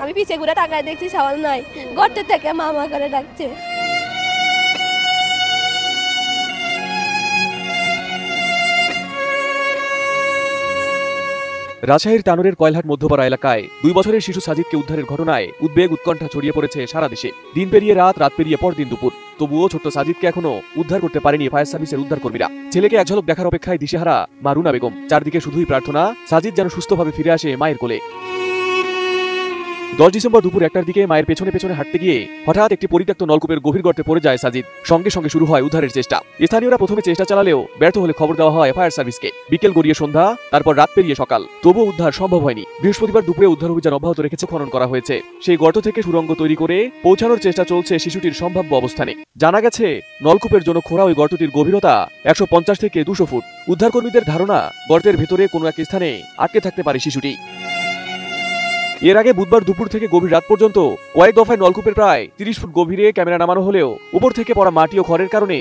আমি পিছে ঘুরে তাকায় দেখছি সওয়াল নাই, গর্তের থেকে মামা করে ডাকছে। রাজশাহীর তানোরের কয়লাহাট মধ্যপাড়া এলাকায় 2 বছরের শিশু সাজিদকে উদ্ধারের ঘটনায় উদ্বেগ উৎকণ্ঠা ছড়িয়ে পড়েছে সারা দেশে। দিন পেরিয়ে রাত, রাত পেরিয়ে পরদিন দুপুর, তবুও ছোট্ট সাজিদকে এখনো উদ্ধার করতে পারেনি ফায়ার সার্ভিসের উদ্ধারকর্মীরা। ছেলেকে এক ঝলক দেখার অপেক্ষায় দিশেহারা মা রুনা বেগম। চারদিকে শুধুই প্রার্থনা সাজিদ যেন সুস্থভাবে ফিরে আসে মায়ের কোলে। 10 ডিসেম্বর দুপুর 1টার দিকে মায়ের পেছনে পেছনে হাঁটতে গিয়ে হঠাৎ একটি পরিত্যক্ত নলকূপের গভীর গর্তে পড়ে যায় সাজিদ। সঙ্গে সঙ্গে শুরু হয় উদ্ধারের চেষ্টা। স্থানীয়রা প্রথমে চেষ্টা চালালেও ব্যর্থ হলে খবর দেওয়া হয় ফায়ার সার্ভিসকে। বিকেল গড়িয়ে সন্ধ্যা, তারপর রাত পেরিয়ে সকাল, তবুও উদ্ধার সম্ভব হয়নি। বৃহস্পতিবার দুপুরে উদ্ধার অভিযান অব্যাহত রেখেছে খনন করা হয়েছে। সেই গর্ত থেকে সুড়ঙ্গ তৈরি করে পৌঁছানোর চেষ্টা চলছে শিশুটির সম্ভাব্য অবস্থানে। জানা গেছে নলকূপের জন্য খোঁড়া ওই গর্তটির গভীরতা 150 থেকে 200 ফুট। উদ্ধারকর্মীদের ধারণা গর্তের ভেতরে কোনো এক স্থানে আটকে থাকতে পারে শিশুটি। এর আগে বুধবার দুপুর থেকে গভীর রাত পর্যন্ত কয়েক দফায় নলকূপের প্রায় 30 ফুট গভীরে ক্যামেরা নামানো হলেও উপর থেকে পড়া মাটি ও খড়ের কারণে